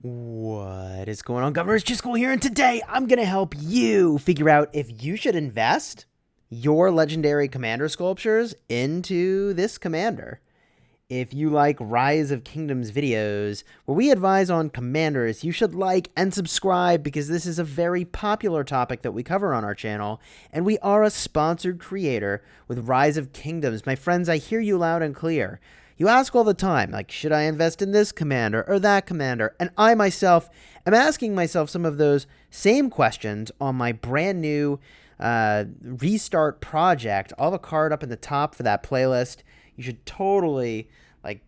What is going on, Governor? It's Chisgule here, and today I'm going to help you figure out if you should invest your legendary commander sculptures into this commander. If you like Rise of Kingdoms videos, where we advise on commanders, you should like and subscribe because this is a very popular topic that we cover on our channel, and we are a sponsored creator with Rise of Kingdoms. My friends, I hear you loud and clear. You ask all the time, like, should I invest in this commander or that commander? And I myself am asking myself some of those same questions on my brand new restart project. I'll have a card up in the top for that playlist. You should totally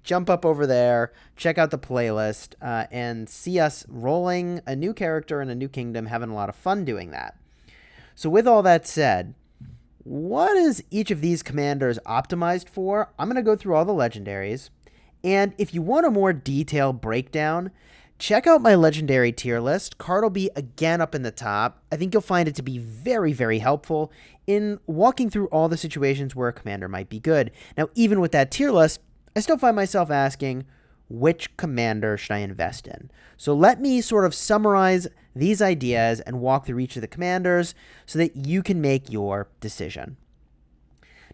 jump up over there, check out the playlist, and see us rolling a new character in a new kingdom, having a lot of fun doing that. So with all that said, what is each of these commanders optimized for? I'm going to go through all the legendaries. And if you want a more detailed breakdown, check out my legendary tier list. Card will be again up in the top. I think you'll find it to be very, very helpful in walking through all the situations where a commander might be good. Now, even with that tier list, I still find myself asking, which commander should I invest in? So let me sort of summarize these ideas and walk through each of the commanders so that you can make your decision.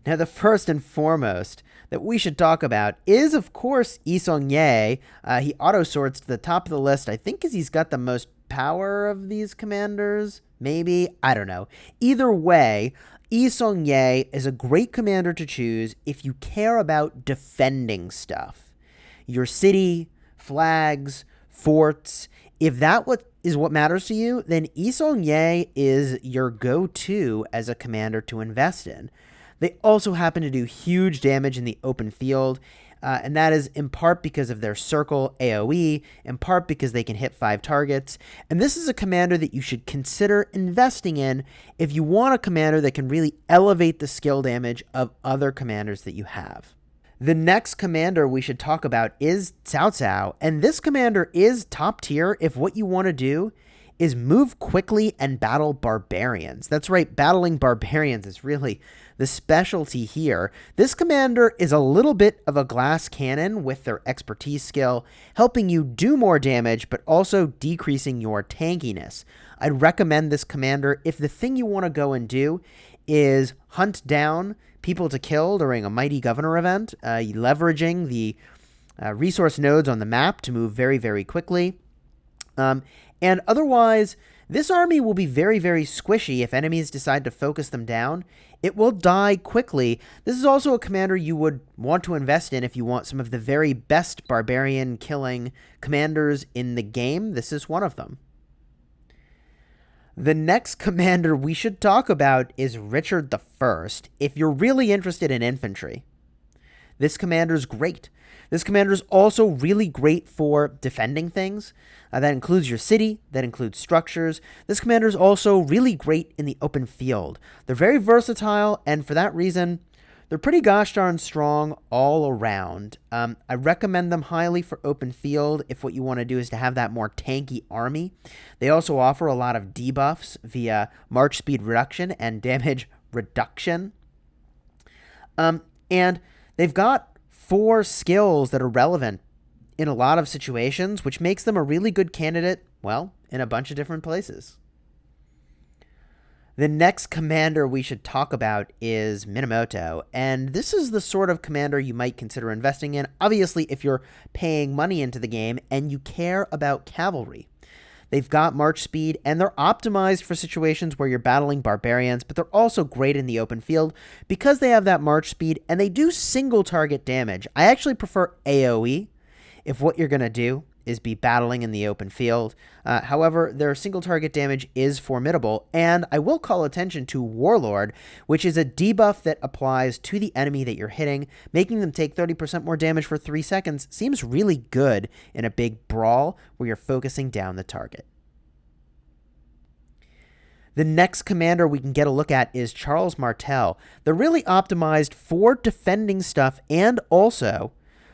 Now, the first and foremost that we should talk about is, of course, Yi Seong-Ye. He auto-sorts to the top of the list, I think, because he's got the most power of these commanders. Maybe. I don't know. Either way, Yi Seong-Ye is a great commander to choose if you care about defending stuff. Your city, flags, forts. If that is what matters to you, then Yi Seong-Ye is your go-to as a commander to invest in. They also happen to do huge damage in the open field, and that is in part because of their circle AoE, in part because they can hit 5 targets. And this is a commander that you should consider investing in if you want a commander that can really elevate the skill damage of other commanders that you have. The next commander we should talk about is Cao Cao, and this commander is top tier if what you want to do is move quickly and battle barbarians. That's right, battling barbarians is really the specialty here. This commander is a little bit of a glass cannon with their expertise skill, helping you do more damage, but also decreasing your tankiness. I'd recommend this commander if the thing you want to go and do is hunt down people to kill during a Mighty Governor event, leveraging the resource nodes on the map to move very, very quickly. And otherwise, this army will be very, very squishy if enemies decide to focus them down. It will die quickly. This is also a commander you would want to invest in if you want some of the very best barbarian killing commanders in the game. This is one of them. The next commander we should talk about is Richard I, if you're really interested in infantry. This commander is great. This commander is also really great for defending things. That includes your city. That includes structures. This commander is also really great in the open field. They're very versatile, and for that reason, they're pretty gosh darn strong all around. I recommend them highly for open field if what you want to do is to have that more tanky army. They also offer a lot of debuffs via march speed reduction and damage reduction. And they've got 4 skills that are relevant in a lot of situations, which makes them a really good candidate, well, in a bunch of different places. The next commander we should talk about is Minamoto, and this is the sort of commander you might consider investing in, obviously if you're paying money into the game and you care about cavalry. They've got march speed, and they're optimized for situations where you're battling barbarians, but they're also great in the open field because they have that march speed, and they do single target damage. I actually prefer AoE if what you're going to do is be battling in the open field. However, their single target damage is formidable, and I will call attention to Warlord, which is a debuff that applies to the enemy that you're hitting, making them take 30% more damage for 3 seconds. Seems really good in a big brawl where you're focusing down the target. The next commander we can get a look at is Charles Martel. They're really optimized for defending stuff and also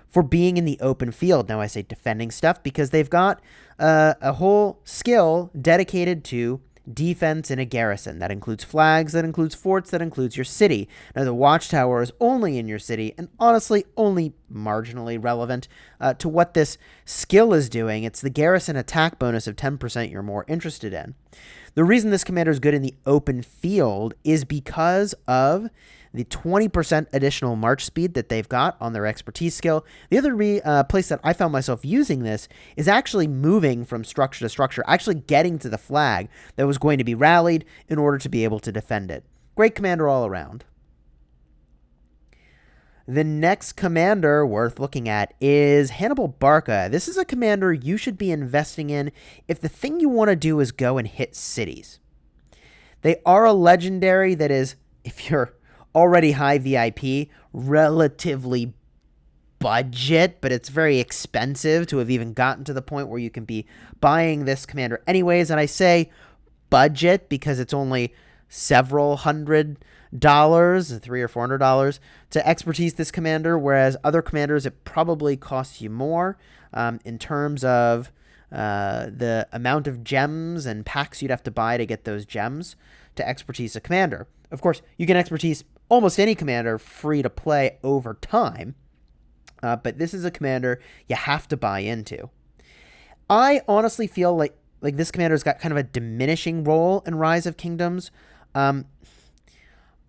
for being in the open field. Now I say defending stuff because they've got a whole skill dedicated to defense in a garrison. That includes flags, that includes forts, that includes your city. Now the watchtower is only in your city and honestly only marginally relevant to what this skill is doing. It's the garrison attack bonus of 10% you're more interested in. The reason this commander is good in the open field is because of the 20% additional march speed that they've got on their expertise skill. The other place that I found myself using this is actually moving from structure to structure, actually getting to the flag that was going to be rallied in order to be able to defend it. Great commander all around. The next commander worth looking at is Hannibal Barca. This is a commander you should be investing in if the thing you want to do is go and hit cities. They are a legendary that is, if you're already high VIP, relatively budget, but it's very expensive to have even gotten to the point where you can be buying this commander anyways. And I say budget because it's only several $100, $300 or $400 to expertise this commander, whereas other commanders, it probably costs you more in terms of the amount of gems and packs you'd have to buy to get those gems to expertise a commander. Of course, you can expertise almost any commander free to play over time, but this is a commander you have to buy into. I honestly feel like this commander's got kind of a diminishing role in Rise of Kingdoms.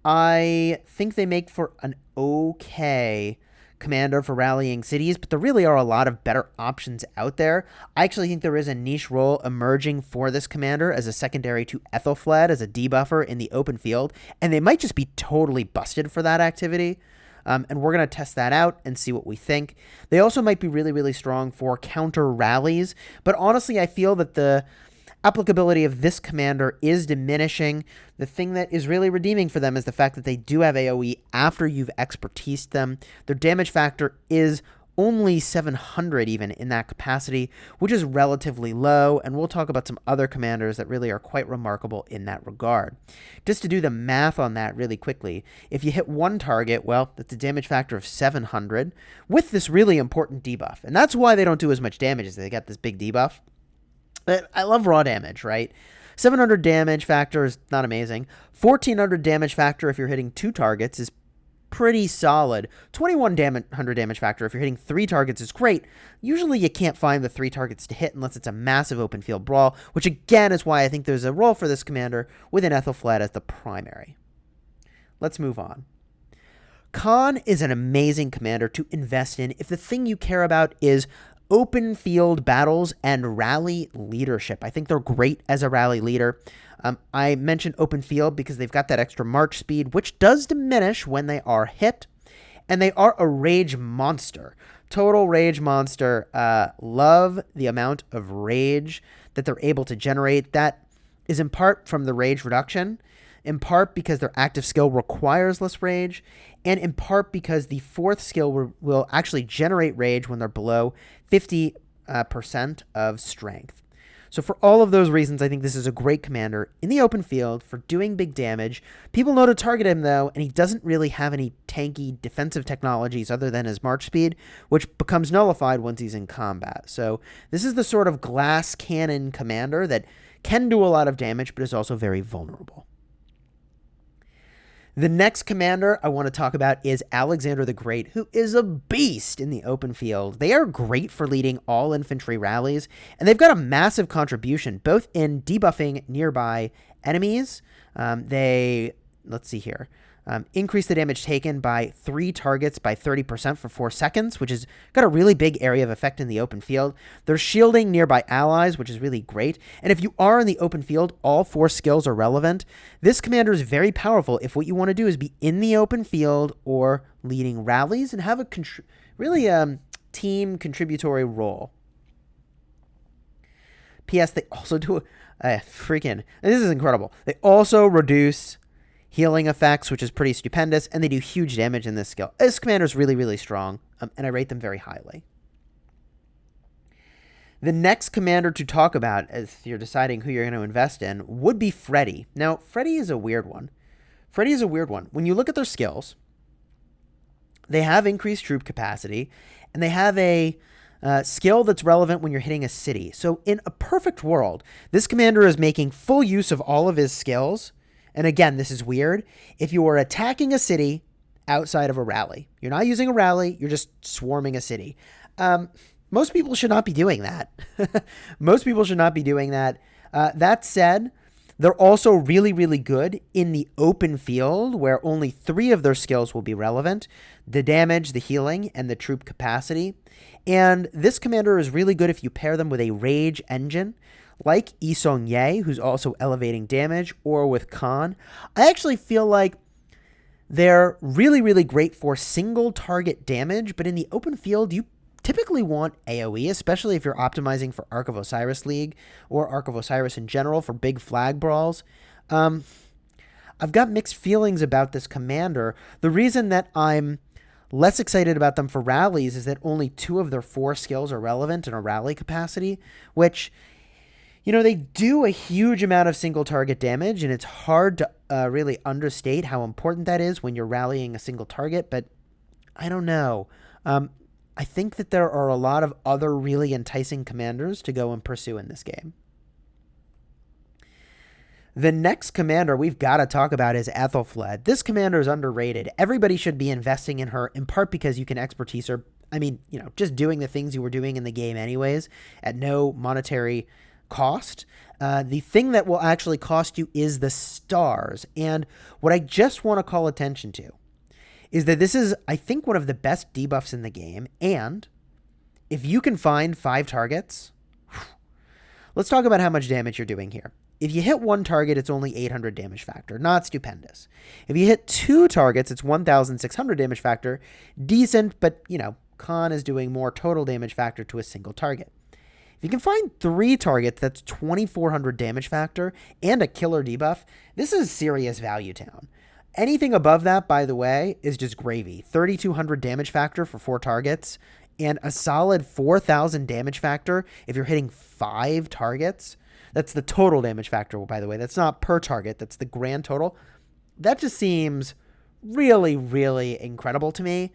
I think they make for an okay commander for rallying cities, but there really are a lot of better options out there. I actually think there is a niche role emerging for this commander as a secondary to Ethel as a debuffer in the open field, and they might just be totally busted for that activity. And we're going to test that out and see what we think. They also might be really, really strong for counter rallies, but honestly, I feel that the applicability of this commander is diminishing. The thing that is really redeeming for them is the fact that they do have AoE after you've expertised them. Their damage factor is only 700 even in that capacity, which is relatively low, and we'll talk about some other commanders that really are quite remarkable in that regard. Just to do the math on that really quickly, if you hit one target, well, that's a damage factor of 700 with this really important debuff, and that's why they don't do as much damage as they got this big debuff. I love raw damage, right? 700 damage factor is not amazing. 1400 damage factor if you're hitting 2 targets is pretty solid. 2100 damage factor if you're hitting 3 targets is great. Usually you can't find the 3 targets to hit unless it's a massive open field brawl, which again is why I think there's a role for this commander with an Ethelflaed as the primary. Let's move on. Khan is an amazing commander to invest in if the thing you care about is open field battles and rally leadership. I think they're great as a rally leader. I mentioned open field because they've got that extra march speed, which does diminish when they are hit, and they are a rage monster. Total rage monster. Love the amount of rage that they're able to generate. That is in part from the rage reduction, in part because their active skill requires less rage, and in part because the 4th skill will actually generate rage when they're below 50% of strength. So for all of those reasons, I think this is a great commander in the open field for doing big damage. People know to target him, though, and he doesn't really have any tanky defensive technologies other than his march speed, which becomes nullified once he's in combat. So this is the sort of glass cannon commander that can do a lot of damage, but is also very vulnerable. The next commander I want to talk about is Alexander the Great, who is a beast in the open field. They are great for leading all infantry rallies, and they've got a massive contribution, both in debuffing nearby enemies. Let's see here. Increase the damage taken by 3 targets by 30% for 4 seconds, which has got a really big area of effect in the open field. They're shielding nearby allies, which is really great. And if you are in the open field, all 4 skills are relevant. This commander is very powerful if what you want to do is be in the open field or leading rallies and have a team contributory role. P.S. They also do and this is incredible. They also reduce healing effects, which is pretty stupendous, and they do huge damage in this skill. This commander is really, really strong, and I rate them very highly. The next commander to talk about, as you're deciding who you're going to invest in, would be Freddy. Now, Freddy is a weird one. When you look at their skills, they have increased troop capacity, and they have a skill that's relevant when you're hitting a city. So in a perfect world, this commander is making full use of all of his skills. And again, this is weird. If you are attacking a city outside of a rally. You're not using a rally, you're just swarming a city. Most people should not be doing that. Most people should not be doing that. That said, they're also really, really good in the open field where only 3 of their skills will be relevant: the damage, the healing, and the troop capacity. And this commander is really good if you pair them with a rage engine like Yi Song-ye, who's also elevating damage, or with Khan. I actually feel like they're really, really great for single target damage, but in the open field, you typically want AoE, especially if you're optimizing for Ark of Osiris League or Ark of Osiris in general for big flag brawls. I've got mixed feelings about this commander. The reason that I'm less excited about them for rallies is that only 2 of their 4 skills are relevant in a rally capacity, which, they do a huge amount of single target damage, and it's hard to really understate how important that is when you're rallying a single target, but I don't know. I think that there are a lot of other really enticing commanders to go and pursue in this game. The next commander we've got to talk about is Ethel. This commander is underrated. Everybody should be investing in her, in part because you can expertise her. I mean, just doing the things you were doing in the game anyways at no monetary cost. The thing that will actually cost you is the stars. And what I just want to call attention to is that this is, I think, one of the best debuffs in the game. And if you can find 5 targets, let's talk about how much damage you're doing here. If you hit 1 target, it's only 800 damage factor. Not stupendous. If you hit 2 targets, it's 1,600 damage factor. Decent, but, Khan is doing more total damage factor to a single target. If you can find 3 targets, that's 2,400 damage factor and a killer debuff. This is serious value town. Anything above that, by the way, is just gravy. 3,200 damage factor for 4 targets and a solid 4,000 damage factor if you're hitting 5 targets. That's the total damage factor, by the way. That's not per target. That's the grand total. That just seems really, really incredible to me.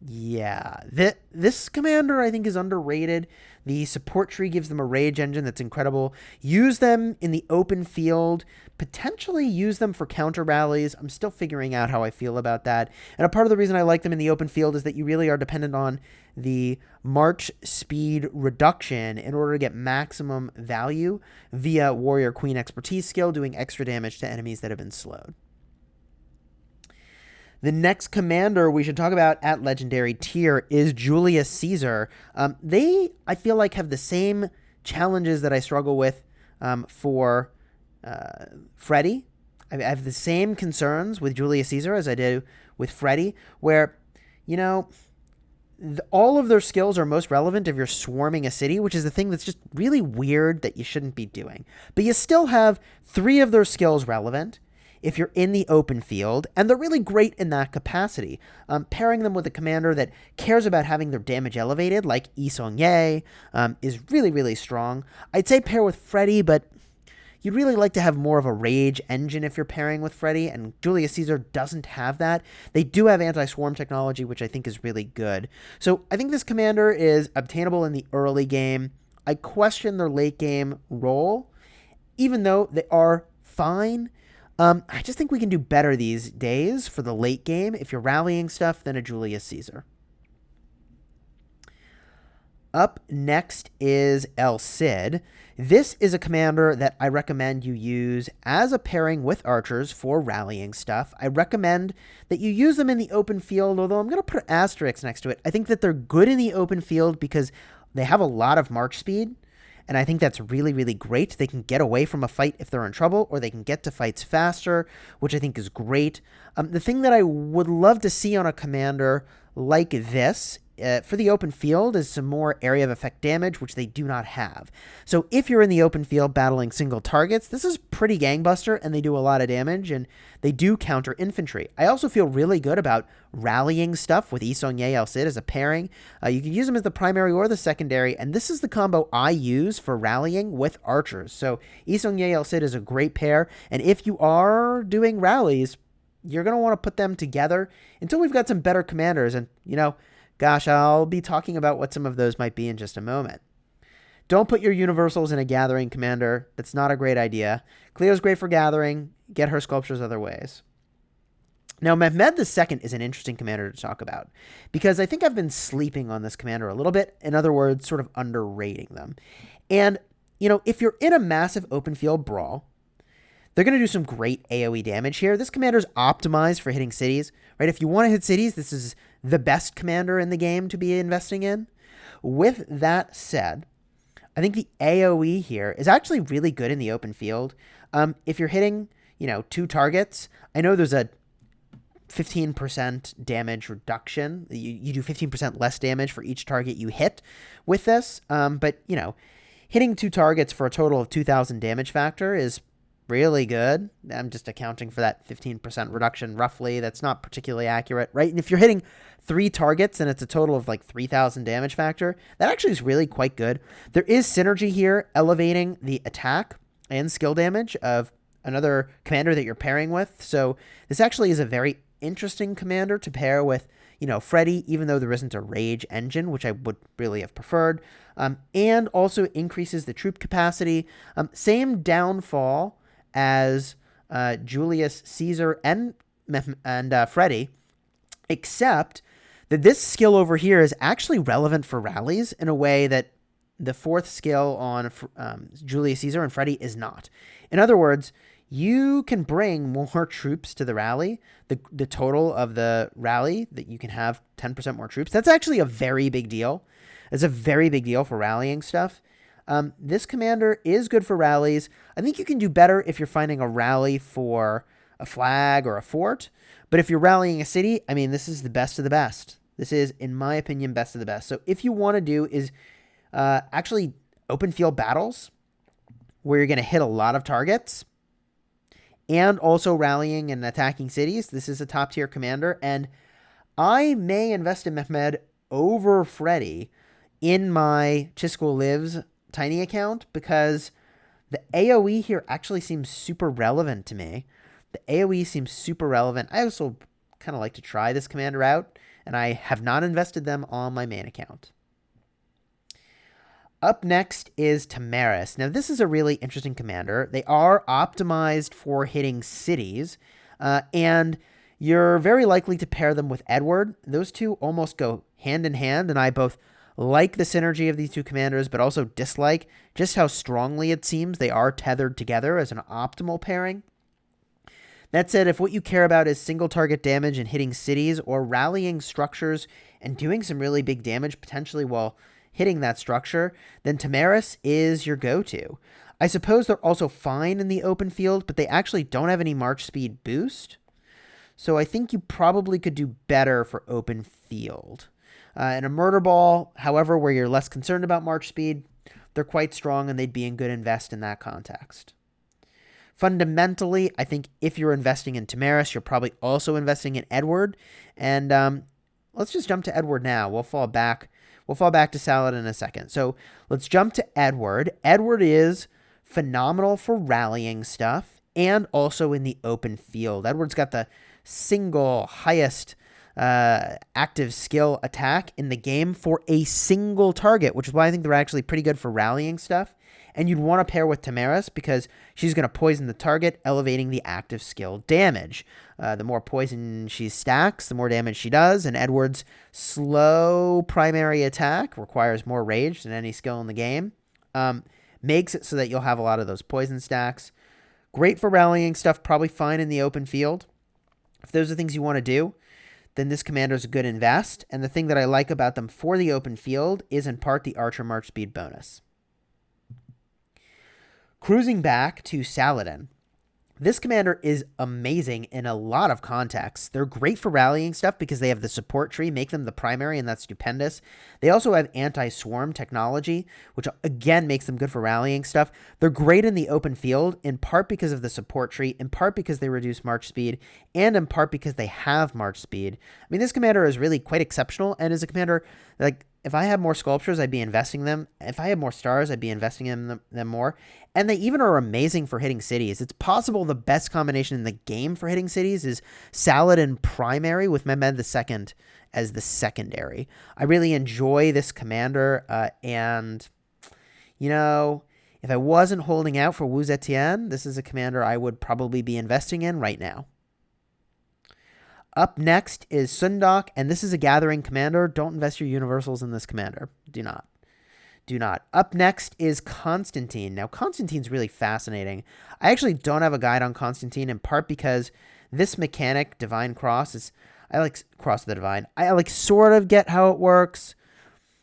This commander, I think, is underrated. The support tree gives them a rage engine that's incredible. Use them in the open field. Potentially use them for counter rallies. I'm still figuring out how I feel about that. And a part of the reason I like them in the open field is that you really are dependent on the march speed reduction in order to get maximum value via Warrior Queen expertise skill, doing extra damage to enemies that have been slowed. The next commander we should talk about at Legendary tier is Julius Caesar. They, I feel like, have the same challenges that I struggle with for Freddy. I have the same concerns with Julius Caesar as I do with Freddy, where, all of their skills are most relevant if you're swarming a city, which is the thing that's just really weird that you shouldn't be doing. But you still have 3 of their skills relevant if you're in the open field, and they're really great in that capacity. Pairing them with a commander that cares about having their damage elevated, like Yi Song-ye, is really, really strong. I'd say pair with Freddy, but you'd really like to have more of a rage engine if you're pairing with Freddy, and Julius Caesar doesn't have that. They do have anti-swarm technology, which I think is really good. So I think this commander is obtainable in the early game. I question their late game role, even though they are fine. I just think we can do better these days for the late game if you're rallying stuff than a Julius Caesar. Up next is El Cid. This is a commander that I recommend you use as a pairing with archers for rallying stuff. I recommend that you use them in the open field, although I'm going to put an asterisk next to it. I think that they're good in the open field because they have a lot of march speed. And I think that's really, really great. They can get away from a fight if they're in trouble, or they can get to fights faster, which I think is great. The thing that I would love to see on a commander like this for the open field is some more area of effect damage, which they do not have. So if you're in the open field battling single targets, this is pretty gangbuster, and they do a lot of damage, and they do counter infantry. I also feel really good about rallying stuff with Yi Song-ye El Cid as a pairing. You can use them as the primary or the secondary, and this is the combo I use for rallying with archers. So Yi Song-ye El Cid is a great pair, and if you are doing rallies, you're going to want to put them together until we've got some better commanders, and, gosh, I'll be talking about what some of those might be in just a moment. Don't put your universals in a gathering commander. That's not a great idea. Cleo's great for gathering. Get her sculptures other ways. Now, Mehmed II is an interesting commander to talk about because I think I've been sleeping on this commander a little bit. In other words, sort of underrating them. And, if you're in a massive open field brawl, they're going to do some great AoE damage here. This commander is optimized for hitting cities, right? If you want to hit cities, this is the best commander in the game to be investing in. With that said, I think the AoE here is actually really good in the open field. If you're hitting, 2 targets, I know there's a 15% damage reduction. You do 15% less damage for each target you hit with this. But, hitting 2 targets for a total of 2,000 damage factor is really good. I'm just accounting for that 15% reduction roughly. That's not particularly accurate, right? And if you're hitting 3 targets and it's a total of like 3,000 damage factor, that actually is really quite good. There is synergy here, elevating the attack and skill damage of another commander that you're pairing with. So this actually is a very interesting commander to pair with, Freddy, even though there isn't a rage engine, which I would really have preferred, and also increases the troop capacity. Same downfall as Julius Caesar and Freddy, except that this skill over here is actually relevant for rallies in a way that the 4th skill on Julius Caesar and Freddy is not. In other words, you can bring more troops to the rally. The total of the rally that you can have 10% more troops. That's actually a very big deal. It's a very big deal for rallying stuff. This commander is good for rallies. I think you can do better if you're finding a rally for a flag or a fort. But if you're rallying a city, this is the best of the best. This is, in my opinion, best of the best. So if you want to do is actually open field battles where you're going to hit a lot of targets and also rallying and attacking cities, this is a top tier commander. And I may invest in Mehmed over Freddy in my Chisgule Lives Tiny account because the AoE here actually seems super relevant to me. The AoE seems super relevant. I also kind of like to try this commander out, and I have not invested them on my main account. Up next is Tamaris. Now, this is a really interesting commander. They are optimized for hitting cities, and you're very likely to pair them with Edward. Those two almost go hand in hand, and I both like the synergy of these two commanders, but also dislike just how strongly it seems they are tethered together as an optimal pairing. That said, if what you care about is single target damage and hitting cities or rallying structures and doing some really big damage potentially while hitting that structure, then Tamaris is your go-to. I suppose they're also fine in the open field, but they actually don't have any march speed boost. So I think you probably could do better for open field. In a murder ball, however, where you're less concerned about march speed, they're quite strong and they'd be in good invest in that context. Fundamentally, I think if you're investing in Tamaris, you're probably also investing in Edward. And let's just jump to Edward now. We'll fall back to Saladin in a second. So let's jump to Edward. Edward is phenomenal for rallying stuff and also in the open field. Edward's got the single highest active skill attack in the game for a single target, which is why I think they're actually pretty good for rallying stuff. And you'd want to pair with Tamaris because she's going to poison the target, elevating the active skill damage. The more poison she stacks, the more damage she does. And Edward's slow primary attack requires more rage than any skill in the game. Makes it so that you'll have a lot of those poison stacks. Great for rallying stuff, probably fine in the open field. If those are things you want to do, then this commander is a good invest. And the thing that I like about them for the open field is in part the Archer March Speed bonus. Cruising back to Saladin. This commander is amazing in a lot of contexts. They're great for rallying stuff because they have the support tree, make them the primary, and that's stupendous. They also have anti-swarm technology, which again makes them good for rallying stuff. They're great in the open field, in part because of the support tree, in part because they reduce march speed, and in part because they have march speed. I mean, this commander is really quite exceptional, and is a commander, like, if I had more sculptures, I'd be investing them. If I had more stars, I'd be investing in them more. And they even are amazing for hitting cities. It's possible the best combination in the game for hitting cities is Saladin primary with Mehmed II as the secondary. I really enjoy this commander. And, you know, if I wasn't holding out for Zetian, this is a commander I would probably be investing in right now. Up next is Sundok, and this is a gathering commander. Don't invest your universals in this commander. Do not. Do not. Up next is Constantine. Now, Constantine's really fascinating. I actually don't have a guide on Constantine, in part because this mechanic, Divine Cross, is... I like Cross of the Divine. I like sort of get how it works,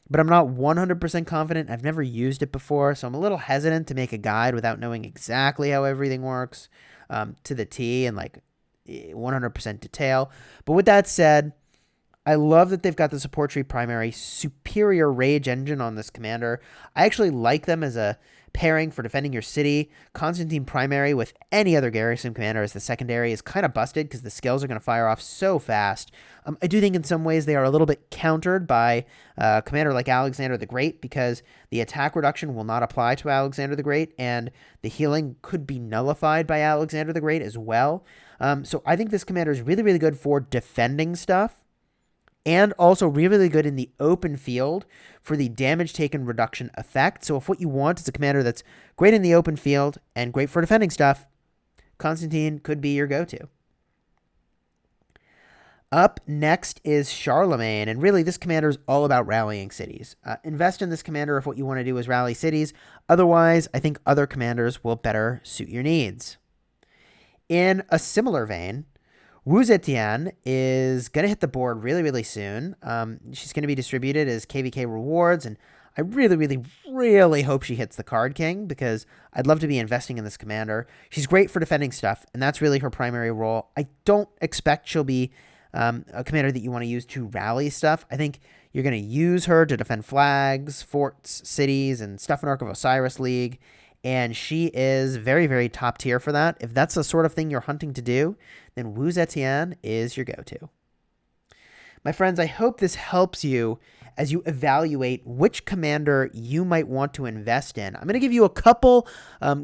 but I'm not 100% confident. I've never used it before, so I'm a little hesitant to make a guide without knowing exactly how everything works to the T and like 100% detail. But with that said, I love that they've got the support tree primary, superior rage engine on this commander. I actually like them as a pairing for defending your city. Constantine primary with any other garrison commander as the secondary is kind of busted because the skills are going to fire off so fast. I do think in some ways they are a little bit countered by a commander like Alexander the Great, because the attack reduction will not apply to Alexander the Great, and the healing could be nullified by Alexander the Great as well. So I think this commander is really, really good for defending stuff, and also really good in the open field for the damage taken reduction effect. So if what you want is a commander that's great in the open field and great for defending stuff, Constantine could be your go-to. Up next is Charlemagne, and really this commander is all about rallying cities. Invest in this commander if what you want to do is rally cities. Otherwise, I think other commanders will better suit your needs. In a similar vein, Zetian is going to hit the board really, really soon. She's going to be distributed as KVK rewards, and I really, really, really hope she hits the Card King, because I'd love to be investing in this commander. She's great for defending stuff, and that's really her primary role. I don't expect she'll be a commander that you want to use to rally stuff. I think you're going to use her to defend flags, forts, cities, and stuff in Ark of Osiris League, and she is very, very top tier for that. If that's the sort of thing you're hunting to do, then Wu Zetian is your go-to. My friends, I hope this helps you as you evaluate which commander you might want to invest in. I'm going to give you a couple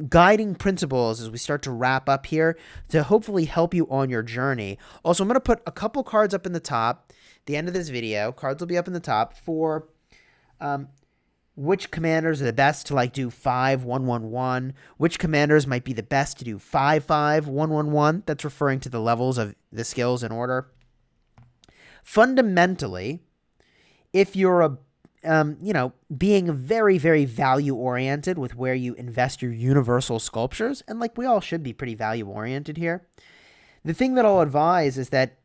guiding principles as we start to wrap up here to hopefully help you on your journey. Also, I'm going to put a couple cards up in the top. At the end of this video, cards will be up in the top for which commanders are the best to like do 5-1-1-1, which commanders might be the best to do 5-5-1-1-1. That's referring to the levels of the skills in order. Fundamentally, if you're being very, very value oriented with where you invest your universal sculptures, and like we all should be pretty value oriented here, the thing that I'll advise is that,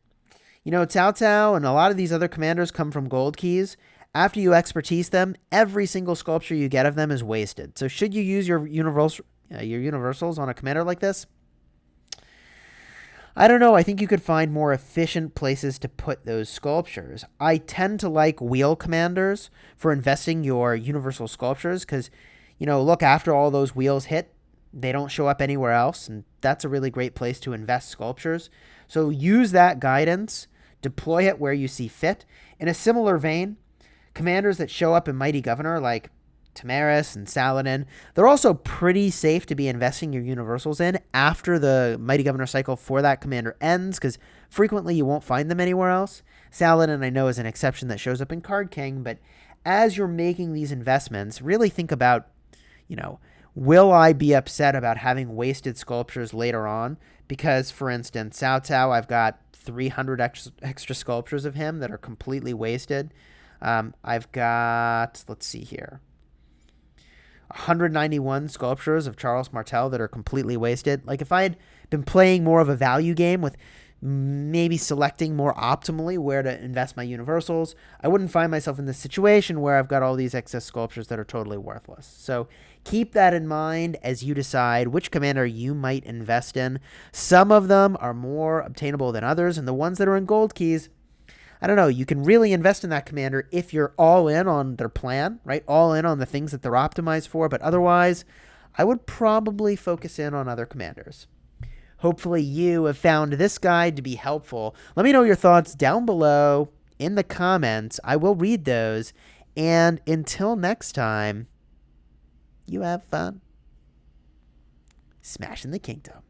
Cao Cao and a lot of these other commanders come from gold keys. After you expertise them, every single sculpture you get of them is wasted. So should you use your universals on a commander like this? I don't know. I think you could find more efficient places to put those sculptures. I tend to like wheel commanders for investing your universal sculptures because, look, after all those wheels hit, they don't show up anywhere else, and that's a really great place to invest sculptures. So use that guidance, deploy it where you see fit. In a similar vein, commanders that show up in Mighty Governor like Tamaris and Saladin, they're also pretty safe to be investing your universals in after the Mighty Governor cycle for that commander ends, because frequently you won't find them anywhere else. Saladin, I know, is an exception that shows up in Card King, but as you're making these investments, really think about, will I be upset about having wasted sculptures later on? Because, for instance, Cao Cao, I've got 300 extra sculptures of him that are completely wasted. I've got, let's see here, 191 sculptures of Charles Martel that are completely wasted. Like, if I had been playing more of a value game with maybe selecting more optimally where to invest my universals, I wouldn't find myself in this situation where I've got all these excess sculptures that are totally worthless. So keep that in mind as you decide which commander you might invest in. Some of them are more obtainable than others, and the ones that are in gold keys, I don't know, you can really invest in that commander if you're all in on their plan, right? All in on the things that they're optimized for, but otherwise, I would probably focus in on other commanders. Hopefully you have found this guide to be helpful. Let me know your thoughts down below in the comments. I will read those. And until next time, you have fun smashing the kingdom.